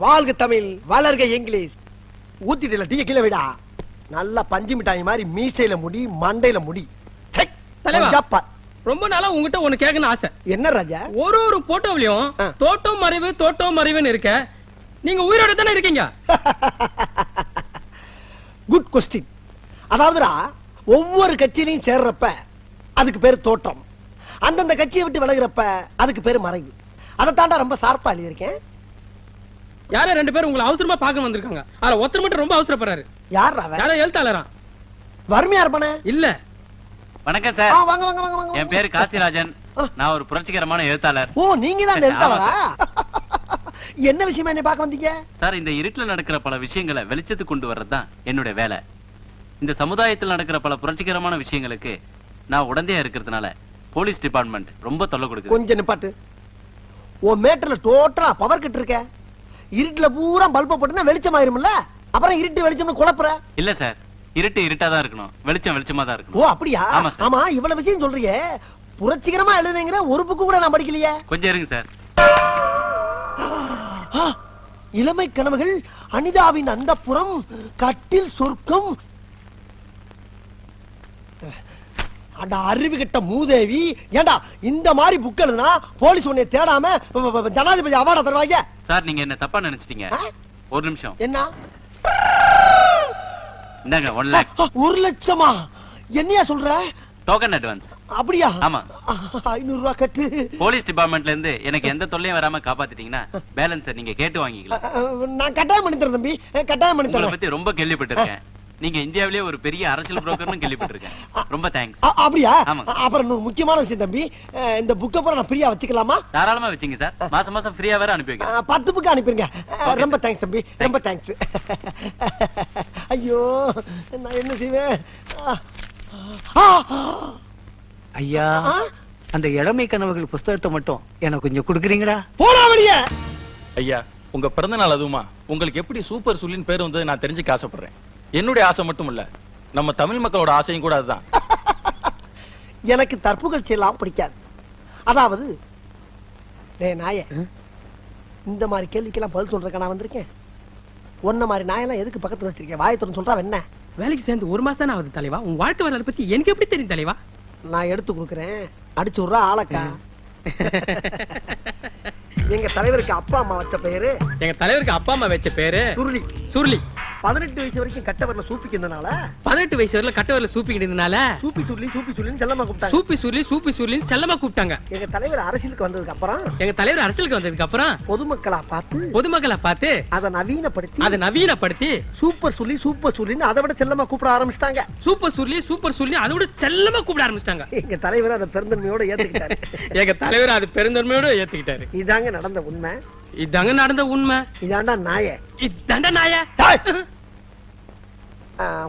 வாழ்க தமிழ், வளர்க English. ஊத்திட்டல tea கீழே விடா. நல்லா பஞ்சு மிட்டாய் மாதிரி மீசையில முடி, மண்டையில முடி. ரொம்ப நாளா உங்ககிட்ட ஒண்ணு கேட்கணும் ஆசை. என்ன ராஜா? ஒரு போட்டோவிலையும் தோட்டம் மறைவு இருக்க. நீங்க உயிரோட தானே இருக்கீங்க? Good question. அதாவதுடா, ஒவ்வொரு கட்சியிலையும் சேர்றப்ப அதுக்கு பேரு தோட்டம், அந்தந்த கட்சியை விட்டு விலகிறப்ப அதுக்கு பேரு மறைவு. அதை தாண்டா ரொம்ப சார்பா எழுதியிருக்கேன். யார 2 பேரும் உங்களை அவசரமா பார்க்க வந்திருக்காங்க. அதுல ஒருத்தர் மட்டும் ரொம்ப அவசரப்படுறாரு. யார்? யாரோ எழுத்தாளரா? வறுமையா இருப்பானே? இல்ல. வணக்கம் சார். வாங்க வாங்க வாங்க வாங்க. என் பேரு காசிராஜன். நான் ஒரு புரட்சிகரமான எழுத்தாளர். ஓ, நீங்க தான் எழுத்தாளரா? என்ன விஷயமா என்ன பார்க்க வந்தீங்க? சார், இந்த இருட்டுல நடக்கிற பல விஷயங்களை வெளிச்சத்துக்கு கொண்டு வர்றதுதான் என்னுடைய வேலை. இந்த சமுதாயத்தில் நடக்கிற பல புரட்சிகரமான விஷயங்களுக்கு நான் உடந்தையா இருக்கிறதுனால போலீஸ் டிபார்ட்மெண்ட் ரொம்ப தொல்லை கொடுக்குது. கொஞ்சம் நிப்பாட்டு. ஓ மேட்டர்ல டோட்டலா பவர் கட் இருக்க. இருட்டுல பூரா பல்ப போட்டுனா வெளிச்சம் ஆயிரும்ல. அப்புறம் இருட்டு வெளிச்சம்னு குழப்புற. இல்ல சார், இருட்டு இருட்டா தான் இருக்கணும், வெளிச்சம் வெளிச்சமா தான் இருக்கணும். ஓ அப்படியா? ஆமா, இவ்வளவு விஷயம் சொல்றீங்க. புரட்சிகரமா எழுதுனீங்கற ஒரு புக்கு கூட நான் படிக்கலையே. கொஞ்சம் இருங்க சார். இளமை கனவுகள், அனிதாவின் அந்தப்புறம், கட்டில் சொர்க்கம். அட அறிவு கெட்ட மூதேவி. ஏண்டா இந்த மாதிரி புக் எழுதுனா போலீஸ் உன்னை தேடாம ஜனாதிபதி அவார்டா தருவாங்க? சார், நீங்க என்ன தப்பா நினைச்சிட்டீங்க. ஒரு நிமிஷம். என்ன? இந்தாங்க 1 lakh. 1 லட்சமா? என்னையா சொல்ற? Token advance. அப்படியா? ஆமா. 500 ரூபாய் கட்டு. போலீஸ் டிபார்ட்மெண்ட்ல இருந்து எனக்கு எந்த தொல்லையும் வராம காப்பாத்திட்டீங்கன்னா பேலன்ஸ் நீங்க கேட்டு வாங்கிக்கலாம். நான் கட்டாயம் பண்ணி தரேன் தம்பி, கட்டாயம் பண்ணி தரேன். உங்களை பத்தி ரொம்ப கேள்விப்பட்டிருக்கேன். நீங்க இந்தியாவிலேயே ஒரு பெரிய அரசியல் புரோக்கர்னு கேள்விப்பட்டிருக்கேன். ரொம்ப தேங்க்ஸ். அப்படியா? அப்புறம் இன்னொரு முக்கியமான விஷயம் தம்பி, இந்த புக்கை பூரா நான் ஃப்ரீயா வச்சுக்கலாமா? தாராளமா வச்சுங்க சார். மாசம் மாசம் ஃப்ரீயா வேற அனுப்பி வைக்கிறேன். 10 புக்கு அனுப்பிருங்க. ரொம்ப தேங்க்ஸ் தம்பி, ரொம்ப தேங்க்ஸ். ஐயோ, நான் என்ன செய்வேன்? ஐயா, அந்த இளமை கனவுகள் புஸ்தகத்தை மட்டும் எனக்கு கொஞ்சம் கொடுக்குறீங்களா? போடா வெளியே. ஐயா, உங்க பிறந்த நாள் அதுவுமா உங்களுக்கு எப்படி சூப்பர் சுல்லின் பேர் வந்தது நான் தெரிஞ்சுக்க ஆசைப்படுறேன். என்னுடைய ஆசை மட்டும் இல்ல, நம்ம தமிழ் மக்களோட ஆசையும் கூட அதுதான். எனக்கு தற்புகழ்ச்சி எல்லாம் பிடிக்காது. அதாவது நாய இந்த மாதிரி கேள்விக்கெல்லாம் பதில் சொல்றதுக்கு நான் வந்திருக்கேன். ஒன்ன மாதிரி நாயெல்லாம் எதுக்கு பக்கத்துல வச்சிருக்கேன்? வாயத்துறன்னு சொல்றா என்ன? வேலைக்கு சேர்ந்து 1 மாசம் தானே ஆகுது தலைவா. உன் வாழ்க்கை வரலாறு பத்தி எனக்கு எப்படி தெரியும் தலைவா? நான் எடுத்து கொடுக்குறேன், அடிச்சு விடுறா ஆளக்கா. எங்க தலைவருக்கு அப்பா அம்மா வச்ச பேரு, எங்க தலைவருக்கு அப்பா அம்மா வச்ச பேரு சுருளி. சுருளி. 18 வயசு வரைக்கும் கட்டவரல சூப்பிக்கிறதுனால, 18 வயசு வரையில கட்டவரல சூப்பிக்கிறதுனால சூப்பி சுருளி சூப்பி சுருளின்னு செல்லமா கூப்பிட்டாங்க. சூப்பி சுருளின்னு செல்லமா கூப்பிட்டாங்க. எங்க தலைவர் அரசியலுக்கு வந்ததுக்கு அப்புறம் பொதுமக்களா பார்த்து அதை நவீனப்படுத்தி சூப்பர் சுருளின்னு அதை விட செல்லமா கூப்பிட ஆரம்பிச்சிட்டாங்க. சூப்பர் சுருளி அதை விட செல்லமா கூப்பிட ஆரம்பிச்சிட்டாங்க. எங்க தலைவர் அதை பெருந்தன்மையோட ஏத்துக்கிட்டாரு. இதாங்க நடந்த உண்மை. இதாண்டா நாய.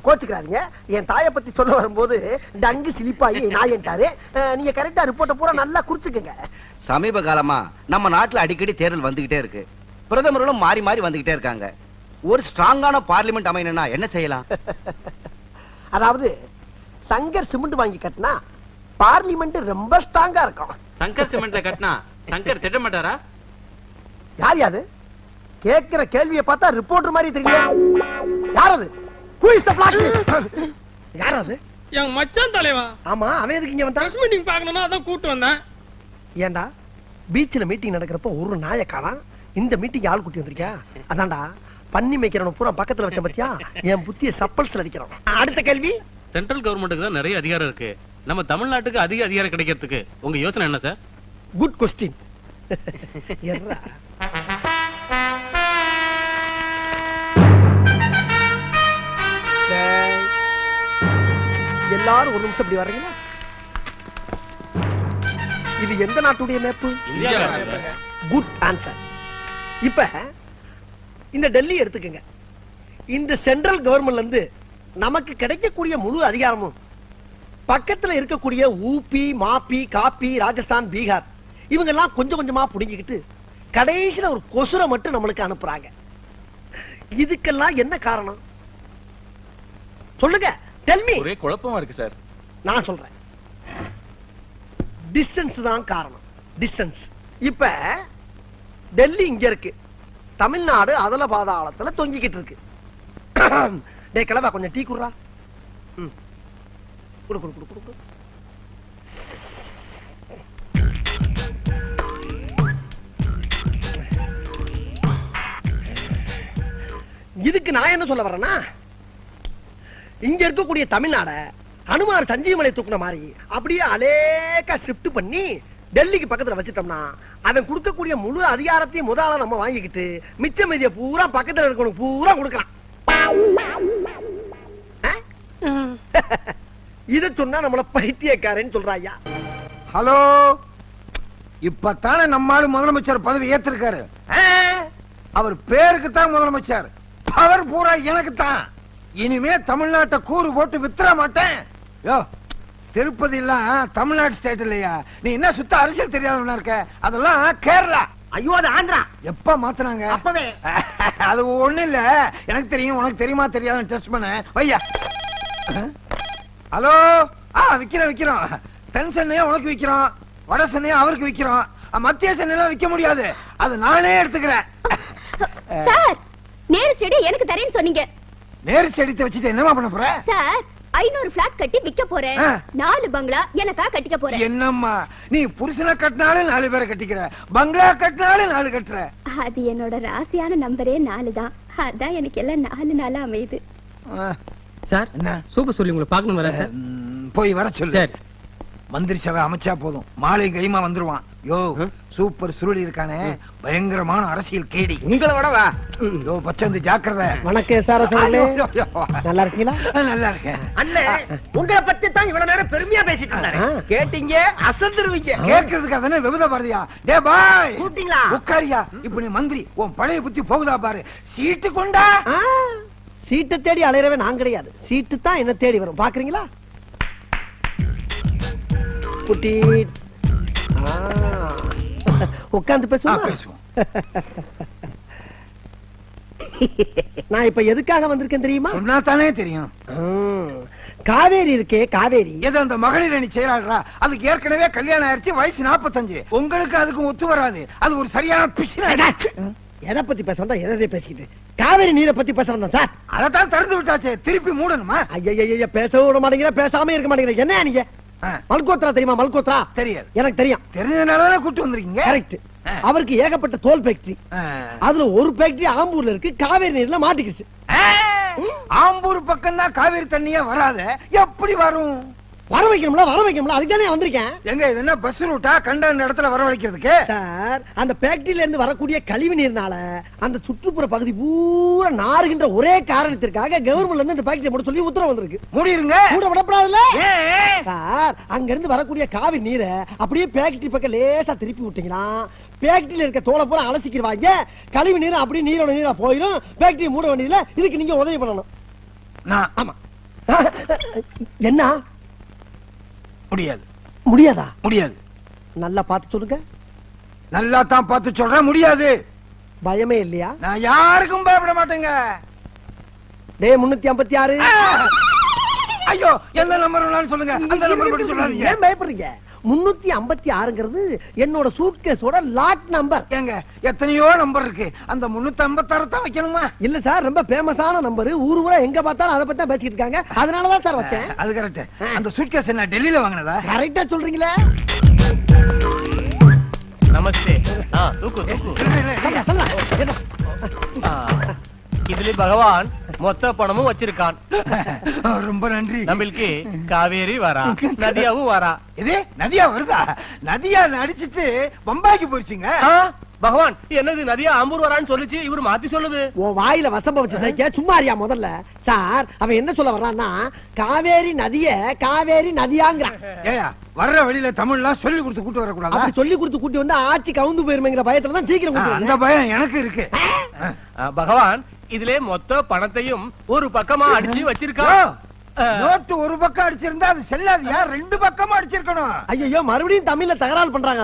கோச்சுக்கிறாதீங்க. என் தாயை பத்தி சொல்ல வரும்போது டங்கு சிலிப்பாயி நாயன்ட்டாரு. நீங்க கரெக்டா ரிப்போர்ட்ட பூரா நல்லா குறிச்சுக்கங்க. சமீப காலமா நம்ம நாட்டுல அடிக்கடி தேர்தல் வந்துகிட்டே இருக்கு. பிரதமர்களும் மாறி மாறி வந்துகிட்டே இருக்காங்க. ஒரு ஸ்ட்ராங்கான பார்லிமெண்ட் அமையணும்னா என்ன செய்யலாம்? அதாவது சங்கர் சிமெண்ட் வாங்கி கட்டினா பார்லிமெண்ட் ரொம்ப ஸ்ட்ராங்கா இருக்கும். சங்கர் சிமெண்ட்ல கட்டினா சங்கர் திட்ட மாட்டாரா? யார் யாது? கேக்குற கேள்வியை பார்த்தா ரிப்போர்ட்டர் மாதிரி தெரியல. யார் அது? Who is the black sheep? யார் அது? என் மச்சான் தலைவா. ஆமா, அவன் எதுக்கு இங்க வந்தா? பிரஸ் மீட்டிங் பார்க்கணும்னா அதான் கூட்டி வந்தேன். ஏண்டா பீச்ல மீட்டிங் நடக்கிறப்ப ஒரு நாயை காணோம், இந்த மீட்டிங் ஆள் கூட்டி வந்திருக்கியா? அதான்டா பண்ணி மேய்க்கிறவன் பூரா பக்கத்துல வச்ச பத்தியா? என் புத்திய சப்பல்ஸ்ல அடிக்கிறான். அடுத்த கேள்வி. சென்ட்ரல் கவர்மெண்ட்டுக்கு தான் நிறைய அதிகாரம் இருக்கு. நம்ம தமிழ்நாட்டுக்கு அதிக அதிகாரம் கிடைக்கிறதுக்கு உங்க யோசனை என்ன சார்? Good question. எல்லாரும் ஒரு நிமிஷம் இப்படி வர்றீங்களா? இது எந்த நாட்டுடைய மேப்பு? Good answer. இப்ப இந்த டெல்லி எடுத்துக்கங்க. இந்த சென்ட்ரல் கவர்மெண்ட்ல இருந்து நமக்கு கிடைக்கக்கூடிய முழு அதிகாரமும் பக்கத்துல இருக்கக்கூடிய ஊபி, மாப்பி, காப்பி, ராஜஸ்தான், பீகார் இவங்க எல்லாம் கொஞ்சம் கொஞ்சமா புடிங்கிக்கிட்டு கடைசியில ஒரு கொசுரை மட்டும் நம்மளுக்கு அனுப்புறாங்க. இதுக்கெல்லாம் என்ன காரணம் சொல்லுங்க? Tell me. ஒரே குழப்பமா இருக்கு சார். நான் சொல்றேன். டிஸ்டன்ஸ் தான் காரணம். டிஸ்டன்ஸ். இப்ப டெல்லி இங்க இருக்கு, தமிழ்நாடு அதல பாதாளத்துல தொங்கிக்கிட்டு இருக்கு. டேய் கிளவா கொஞ்சம் டீ குடுறா. குடு குடு குடு குடு. இதுக்கு நான் என்ன சொல்ல வரேன்னா, இங்க இருக்கக்கூடிய தமிழ்நாட அனுமார் சஞ்சீவமலை தூக்குன மாதிரி அப்படியே அலேக்கா ஷிஃப்ட் பண்ணி டெல்லிக்கு பக்கத்துல வச்சிட்டோம்னா அவன் கொடுக்கக்கூடிய முழு அதிகாரத்தையும் முதல்ல நம்ம வாங்கிக்கிட்டு மிச்ச மீதிய பூரா பக்கத்துல இருக்கணும் பூரா கொடுக்கலாம். இத சொன்னா நம்மள பைத்தியக்காரன்னு சொல்றாயா. ஹலோ, இப்பத்தானே நம்மால முதலமைச்சர் பதவி ஏத்திருக்காரு. அவர் பேருக்கு தான் முதலமைச்சர், பவர் பூரா எனக்கு தான். இனிமே தமிழ்நாட்டை கூறு போட்டு வித்துற மாட்டேன். யோ, திருப்பதி எல்லாம் தமிழ்நாடு ஸ்டேட் இல்லையா? நீ என்ன சுத்த அரசியல் தெரியாதவனா இருக்க? அதெல்லாம் கேரளா. ஐயோ அது ஆந்திரா. எப்ப மாத்துனாங்க? அப்பவே. அது ஒண்ணு இல்ல, எனக்கு தெரியும், உனக்கு தெரியுமா தெரியாதுன்னு டெஸ்ட் பண்ண வையா. ஹலோ, விக்கிறோம். தென் சென்னையா உனக்கு விக்கிறோம், வட சென்னையா அவருக்கு விக்கிறோம், மத்திய சென்னையெல்லாம் விக்க முடியாது, அது நானே எடுத்துக்கிறேன். சார், நேரு ஸ்டேடி எனக்கு தரேன்னு சொன்னீங்க. நேரு ஸ்டேடியத்தை வச்சுட்டு என்னமா பண்ண போற? சார், 500 பிளாட் கட்டி விக்க போறேன். 4 பங்களா எனக்கா கட்டிக்க போறேன். என்னம்மா நீ புருஷனை கட்டினாலும் 4 பேரை கட்டிக்கிற, பங்களா கட்டினாலும் 4 கட்டுற. அது என்னோட ராசியான நம்பரே 4 தான். அதான் எனக்கு எல்லாம் 4 நாளா அமையுது. சார், என்ன சூப்பர் சொல்லி உங்களை பார்க்கணும் வர சார். போய் வர சொல்லு. சரி. மந்திரி சபை அமைச்சா போதும், மாலை கைமா வந்துருவான். யோ, சூப்பர் சுருளி இருக்கானே, பயங்கரமான அரசியல் கேடி. உங்களை விட வா. யோ பச்சந்து ஜாக்கிரதை. வணக்கம் சார். நல்லா இருக்கீங்களா? நல்லா இருக்கேன். அண்ணே, உங்களை பத்தி தான் இவ்வளவு நேரம் பெருமையா பேசிட்டு இருந்தாரு. கேட்டீங்க, அசந்துருவீங்க. கேட்கறதுக்கு அதானே விபத பாரதியா? டே பாய், கூட்டிங்களா? உட்காரியா. இப்ப நீ மந்திரி, உன் பழைய புத்தி போகுதா பாரு. சீட்டு கொண்டா. சீட்டை தேடி அலையறவே நான் கிடையாது, சீட்டு தான் என்ன தேடி வரும். பாக்குறீங்களா? குட்டி உட்கார்ந்து பேசுவோம். நான் இப்ப எதுக்காக வந்திருக்கேன் தெரியுமா? சொன்னா தானே தெரியும். காவேரி இருக்கே, காவேரி. எது அந்த மகளிர் அணி செயலாளரா? அதுக்கு ஏற்கனவே கல்யாணம் ஆயிடுச்சு, வயசு 45. உங்களுக்கு அதுக்கும் ஒத்து வராது, அது ஒரு சரியான பிசின. எதை பத்தி பேச வந்தா எதை பேசிக்கிட்டு? காவேரி நீரை பத்தி பேச வந்தேன் சார். அதைத்தான் திறந்து விட்டாச்சு, திருப்பி மூடணுமா? ஐயா, பேசவும் விட மாட்டேங்கிற, பேசாம இருக்க மாட்டேங்கிற. என்ன நீங்க? மல்கோத்ரா தெரியுமா? மல்கோத்ரா தெரியாது. எனக்கு தெரியும். தெரிஞ்சதுனாலதான் கூட்டு வந்திருக்கீங்க. கரெக்ட். அவருக்கு ஏகப்பட்ட தோல் ஃபேக்டரி, அதுல ஒரு ஃபேக்டரி ஆம்பூர்ல இருக்கு, காவேரி நீர்ல மாட்டிக்கிச்சு. ஆம்பூர் பக்கம் தான் காவேரி தண்ணியே வராத, எப்படி வரும்? வர வைக்கணும்ல, அதுக்கு தானே வந்திருக்கேன். எங்க இது என்ன பஸ் ரூட்டா? கண்ட இடத்துல வரவழைக்கிறதுக்கு? சார், அந்த ஃபேக்டரியில இருந்து வரக்கூடிய கழிவு நீர்னால அந்த சுற்றுப்புற பகுதி பூரா நாறுகின்ற ஒரே காரணத்திற்காக கவர்மெண்ட்ல இருந்து இந்த ஃபேக்டரி மூட சொல்லி உத்தரவு வந்திருக்கு. மூடிருங்க. மூட விடப்படாதுல்ல சார். அங்க இருந்து வரக்கூடிய காவிரி நீரை அப்படியே ஃபேக்டரி பக்கம் லேசா திருப்பி விட்டீங்களா, ஃபேக்டரியில இருக்க தோலை பூரா அலசிக்கிடுவாங்க, கழிவு நீர் அப்படியே நீரோட நீரா போயிடும், ஃபேக்டரி மூட வேண்டியதுல. இதுக்கு நீங்க உதவி பண்ணணும். ஆமா. என்ன? முடியாதா? முடியாது. நல்லா பார்த்து சொல்லுங்க. நல்லா தான் பார்த்து சொல்றேன். முடியாது. பயமே இல்லையா? நான் யாருக்கும் பயப்பட மாட்டேங்க. டே 356. ஐயோ, எந்த நம்பர் சொல்லுங்க. அந்த நம்பர் மட்டும் சொல்லாதீங்க. ஏன் பயப்படுறீங்க? 356ங்கிறது என்னோட சூட்கேஸோட லாக் நம்பர். ஏங்க, எத்தனையோ நம்பர் இருக்கு, அந்த 356 தான் வைக்கணுமா? இல்ல சார், ரொம்ப ஃபேமஸான நம்பர், ஊரு ஊரா எங்க பார்த்தாலும் அதை பத்தி தான் பேசிட்டு இருக்காங்க, அதனால தான் சார் வச்சேன். அது கரெக்ட். அந்த சூட்கேஸ் என்ன டெல்லியில வாங்குனதா? கரெக்ட்டா சொல்றீங்களே. நமஸ்தே. தூக்கு. இதுல பகவான் மொத்த பணமும் வச்சிருக்கான். ரொம்ப நன்றி. நம்மளுக்கு காவேரி வரா, நதியாவும் வரா. இது நதியா வருதா? நதியா அடிச்சிட்டு பம்பாய்க்கு போயிடுச்சுங்க. பகவான் என்னது நதியா ஆம்பூர் வரான்னு சொல்லுச்சு, இவரு மாத்தி சொல்லுது. உன் வாயில வசம்ப வச்சு சும்மா அறியா முதல்ல. சார், அவன் என்ன சொல்ல வர்றான்னா, காவேரி நதிய காவேரி நதியாங்கிறான். ஏயா, வர்ற வழியில தமிழ்லாம் சொல்லி கொடுத்து கூட்டி வரக்கூடாது. அப்படி சொல்லி கொடுத்து கூட்டி வந்து ஆட்சி கவுந்து போயிருமேங்கிற பயத்துல தான் சீக்கிரம். அந்த பயம் எனக்கு இருக்கு. பகவான் இதுல மொத்த பணத்தையும் ஒரு பக்கமா அடிச்சு வச்சிருக்கான். நோட்டு ஒரு பக்கம் அடிச்சிருந்தா அது செல்லாதியா? 2 பக்கமா அடிச்சிருக்கணும். ஐயோ, மறுபடியும் தமிழ்ல தகராறு பண்றாங்க.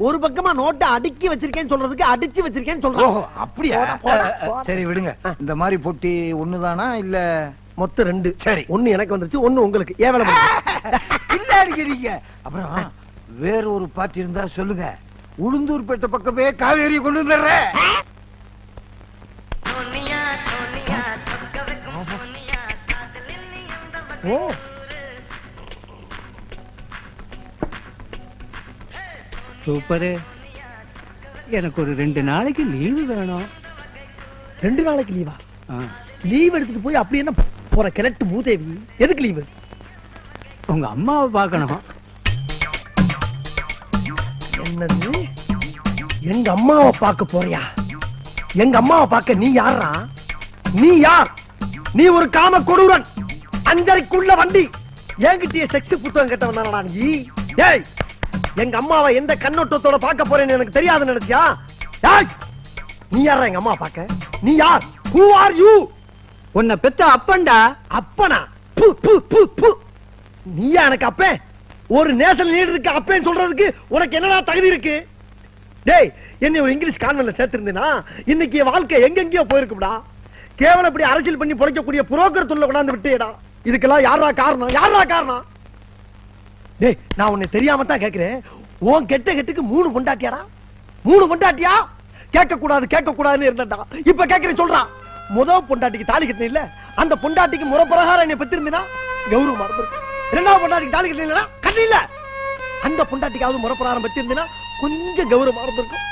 ஒரு பக்கமா நோட்டு அடுக்கி வச்சிருக்கேன்னு சொல்றதுக்கு அடிச்சு வச்சிருக்கேன்னு சொல்றாங்க. அப்படியா? சரி விடுங்க. இந்த மாதிரி போட்டி ஒண்ணுதானா இல்ல மொத்தம் 2? சரி, 1 எனக்கு வந்துருச்சு, 1 உங்களுக்கு. ஏன் வேலை இல்ல அடிக்கிறீங்க? அப்புறம் வேற ஒரு பார்ட்டி இருந்தா சொல்லுங்க, உளுந்தூர்பேட்டை பக்கமே காவேரி கொண்டு வந்துடுறேன். ஓ சூப்பரு. எனக்கு ஒரு 2 நாளைக்கு லீவு வேணும். 2 நாளைக்கு லீவா? ஆ. லீவ் எடுத்துட்டு போய் அப்படி என்ன போற கிழட்டு மூதேவி? எதுக்கு லீவு? உங்க அம்மாவை பார்க்கணும். என்னது? எங்க அம்மாவை பார்க்க போறியா? எங்க அம்மாவை பார்க்க நீ யாரா? நீ யார்? நீ ஒரு காம கொடூரன், 5:30க்குள்ள வண்டி. என்கிட்டயே செக்ஸ் புத்தகம் கேட்டவனா நீ? ஏய், எங்க அம்மாவை எந்த கண்ணோட்டத்தோட பார்க்க போறேன்னு எனக்கு தெரியாதுன்னு நினைச்சியா? ஏய், நீ யாரா எங்க அம்மா பார்க்க? நீ யார்? Who are you? உன்னை பெத்த அப்பன்டா. அப்பனா? பு பு பு பு. நீயா எனக்கு அப்பே? ஒரு நேஷனல் லீடர் இருக்கு அப்பேன்னு சொல்றதுக்கு உனக்கு என்னடா தகுதி இருக்கு? டேய், என்னை ஒரு இங்கிலீஷ் கான்வென்ட்ல சேர்த்திருந்தேனா இன்னைக்கு என் வாழ்க்கை எங்கெங்கயோ போயிருக்கும்டா. கேவலம் இப்படி அரசியல் பண்ணி பொழைக்கக்கூடிய புரோக்கர் தொல்லை கொண்டாந்து விட்டேடா. இதுக்கெல்லாம் யாரா காரணம்? யாரா காரணம்? டேய், நான் உன்னை தெரியாம தான் கேக்குறேன். உன் கெட்ட கெட்டுக்கு 3 பொண்டாட்டியாடா? 3 பொண்டாட்டியா? கேட்க கூடாதுன்னு இருந்தடா. இப்ப கேக்குறேன், சொல்றா. முதல் பொண்டாட்டிக்கு தாலி கட்டின இல்ல, அந்த பொண்டாட்டிக்கு முறப்பிரகாரம் என்னை பெற்றிருந்தா கௌரவமா இருந்திருக்கும். 2வது பொண்டாட்டிக்கு தாலி கட்டின கட்டில, அந்த பொண்டாட்டிக்காவது முறப்பிரகாரம் பெற்றிருந்தா கொஞ்சம் கௌரவமா இருந்திருக்கும்.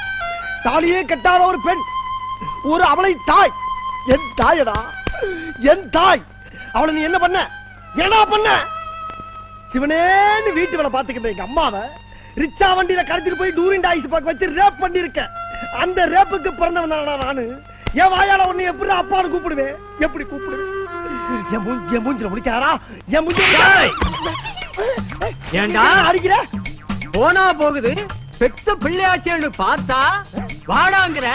தாலியே கட்டாத ஒரு பெண், ஒரு அவளை தாய், என் தாயடா, என் தாய். அவளை நீ என்ன பண்ண? என்ன பண்ண? சிவனேன்னு வீட்டு வேலை பாத்துக்கிட்ட எங்க அம்மாவை ரிச்சா வண்டியில கடத்திட்டு போய் டூரிங் டாய்ஸ் பார்க்க வச்சு ரேப் பண்ணி இருக்க. அந்த ரேப்புக்கு பிறந்தவன் நானு. என் வாயால உன்னை எப்படி அப்பான்னு கூப்பிடுவேன்? எப்படி கூப்பிடுவேன்? என் மூஞ்சில முடிக்காரா? என் மூஞ்சில ஏண்டா அடிக்கிற? போனா போகுது, பெத்த பிள்ளையாச்சேன்னு பார்த்தா வாடாங்கிற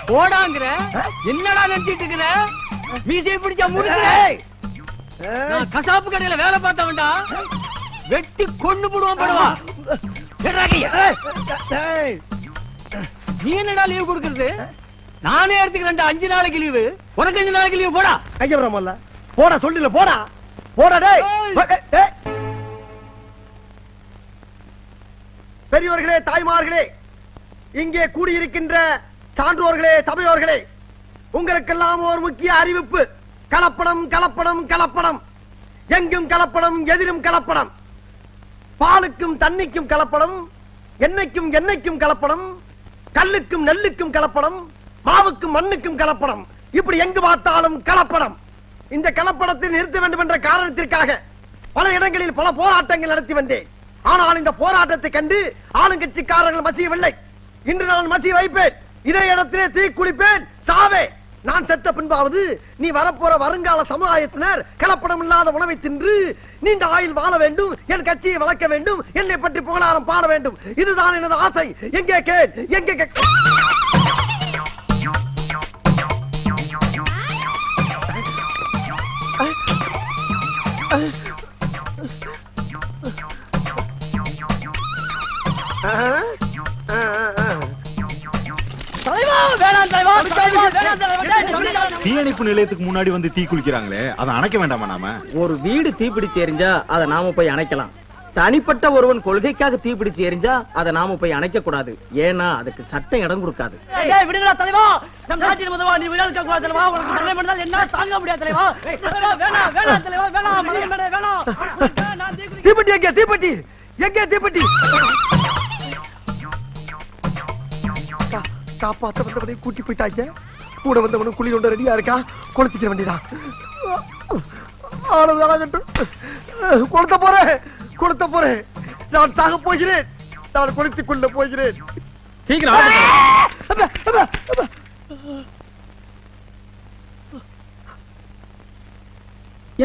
போடாங்கிற. என்னடா நினைச்சிட்டு இருக்கிற? மீசையை பிடிச்சா முடிக்கிற. நான் கசாப்பு கடையில வேலை பார்த்தவன்டா. வெட்டி கொண்டு போடுவான் படுவா. நீ என்னடா லீவு கொடுக்கறது? நானே எடுத்துக்கிறேன் 5 நாளைக்கு லீவு. உனக்கு 5 நாளைக்கு லீவு போடா. ஐயப்ரமல்ல போடா, சொல்லல போடா, போடா. டேய், பெரியோர்களே, தாய்மார்களே, இங்கே கூடியிருக்கின்ற சான்றோர்களே, சபையோர்களே, உங்களுக்கெல்லாம் ஒரு முக்கிய அறிவிப்பு. கலப்படம் கலப்படம் கலப்படம், எங்கும் கலப்படம், எதிலும் கலப்படம். பாலுக்கும் தண்ணிக்கும் கலப்படம், எண்ணெய்க்கும் எண்ணெய்க்கும் கலப்படம், கல்லுக்கும் நெல்லுக்கும் கலப்படம், மாவுக்கும் மண்ணுக்கும் கலப்படம். இப்படி எங்கு பார்த்தாலும் கலப்படம். இந்த கலப்படத்தை நிறுத்த வேண்டும் என்ற காரணத்திற்காக பல இடங்களில் பல போராட்டங்கள் நடத்தி வந்தேன். ஆனால் இந்த போராட்டத்தை கண்டு ஆளுங்கட்சிக்காரர்கள் மசியவில்லை. இன்று நான் மசிய வைப்பேன். இதே இடத்திலே தீ குளிப்பேன், சாவே. நான் செத்த பின்பாவது நீ வரப்போற வருங்கால சமுதாயத்தினர் கலப்படம் இல்லாத உணவை தின்று நீண்ட ஆயுள் வாழ வேண்டும், என் கட்சியை வளர்க்க வேண்டும், என்னை பற்றி புகழாரம் பாட வேண்டும். இதுதான் எனது ஆசை. எங்கே கேள், எங்கே தீயணைப்பு நிலையத்துக்கு முன்னாடி வந்து தீ குளிக்கிறாங்களே, அதை அணைக்க வேண்டாமா? நாம ஒரு வீடு தீப்பிடிச்சு எரிஞ்சா அதை நாம போய் அணைக்கலாம். தனிப்பட்ட ஒருவன் கொள்கைக்காக தீப்பிடிச்சு எரிஞ்சா அதை நாம போய் அணைக்க கூடாது. ஏன்னா அதுக்கு சட்டம் இடம் கொடுக்காது. விடுதலை தலைவா, நம் நாட்டின் முதல்வா, நீ விழாக்க கூடாது தலைவா. உங்களுக்கு மரணம் பண்ணால் என்ன தாங்க முடியாது தலைவா. வேணாம் வேணாம் தலைவா, வேணாம் வேணாம். தீப்பெட்டி எங்கே? தீப்பெட்டி எங்கே? தீப்பெட்டி காப்பாத்த வந்தவனை கூட்டி போயிட்டாங்க. கூட வந்தவனும் குழி கொண்டு ரெடியா இருக்கா. கொளுத்திக்கிற வேண்டியதான். கொளுத்த போறேன். நான் சாக போகிறேன். நான் கொளுத்திக் கொள்ள போகிறேன். சீக்கிரம்.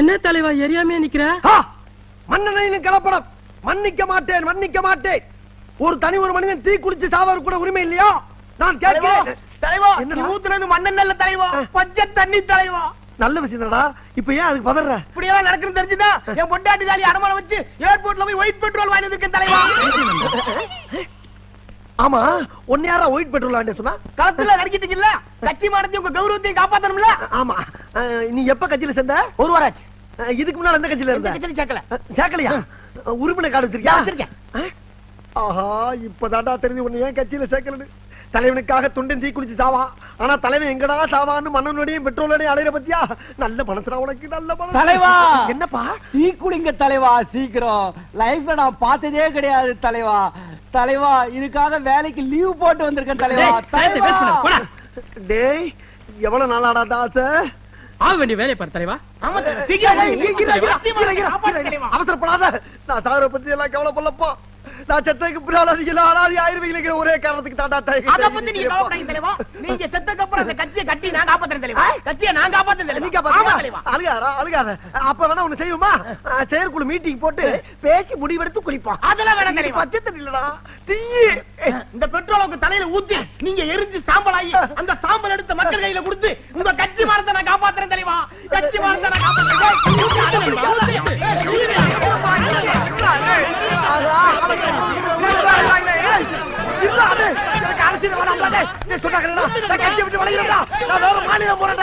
என்ன தலைவா எரியாமே நிக்கிற? மன்னனையும் கலப்படம். மன்னிக்க மாட்டேன், மன்னிக்க மாட்டேன். ஒரு தனி ஒரு மனிதன் தீ குளிச்சு சாவது கூட உரிமை இல்லையா? நான் கேட்கிறேன். தலைவா, ஊத்துனது மண்ணெண்ண இல்ல தலைவா, பச்சை தண்ணி தலைவா. நல்ல விஷயம்டா. இப்ப ஏன் அதுக்கு பதற? இப்படி எல்லாம் நடக்குன்னு தெரிஞ்சுதா என் பொண்டாட்டி தாலி அடமானம் வச்சு ஏர்போர்ட்ல போய் ஒயிட் பெட்ரோல் வாங்கி வந்திருக்கேன் தலைவா. ஆமா, ஒன்னு யாரா ஒயிட் பெட்ரோல் வாங்கி சொன்னா? களத்துல நடிக்கிட்டீங்கல்ல, கட்சி மாடத்தையும் உங்க கௌரவத்தையும் காப்பாத்தணும்ல. ஆமா. நீ எப்ப கட்சியில சேர்ந்த? ஒரு வாராச்சு. இதுக்கு முன்னால எந்த கட்சியில இருந்த? கட்சியில சேர்க்கல. சேர்க்கலையா? உறுப்பினர் கார்டு வச்சிருக்கியா? வச்சிருக்கேன். ஆஹா, இப்பதான்டா தெரிஞ்சு உன்னை ஏன் கட்சியில சேர்க்கலன்னு. தலைவனுக்காக தொண்டன் தீ குளிச்சு சாவான். ஆனா தலைவன் எங்கடா சாவான்னு மண்ணனோடையும் பெட்ரோலோடையும் அலையிற பத்தியா? நல்ல மனசுடா உனக்கு, நல்ல மனசு. தலைவா என்னப்பா? டீ குடிங்க தலைவா, சீக்கிரம். லைஃப்ல நான் பார்த்ததே கிடையாது தலைவா. தலைவா இதுக்காக வேலைக்கு லீவ் போட்டு வந்திருக்கேன் தலைவா. டேய் எவ்வளவு நாளாடா தாச? ஆக வேண்டிய வேலையை பாரு தலைவா. அவசரப்படாத. நான் சாகர பத்தி எல்லாம் கவலைப்படலப்பா. நான் செத்ததுக்கு பின்னாடி ஆயிருவீங்க ஒரே காரணத்துக்கு தாண்டா. அத பத்தி நீங்க கவலைப்படாதீங்க தலைவா. நீங்க செத்ததுக்கு அப்புறம் அந்த கட்சியை கட்டி நான் காப்பாத்துறேன் தலைவா. கட்சியை நான் காப்பாத்துறேன் தலைவா. அழுகாத. அப்ப வேணா ஒண்ணு செய்யுமா? செயற்குழு மீட்டிங் போட்டு பேசி முடிவெடுத்து குளிப்போம். அதெல்லாம் வேணாம் தலைவா. பச்சை தண்ணி இல்லடா, தீ. இந்த பெட்ரோலுக்கு தலையில ஊத்தி நீங்க எரிஞ்சு சாம்பல் ஆகி அந்த சாம்பல் எடுத்து மக்கள் கையில கொடுத்து உங்க கட்சி மானத்தை நான் காப்பாத்துறேன் தலைவா. கட்சி மானத்தை நான் அரசியல் கட்சியை விட்டு வளைகிறா. நான் வேற மாநிலம் போறேன்.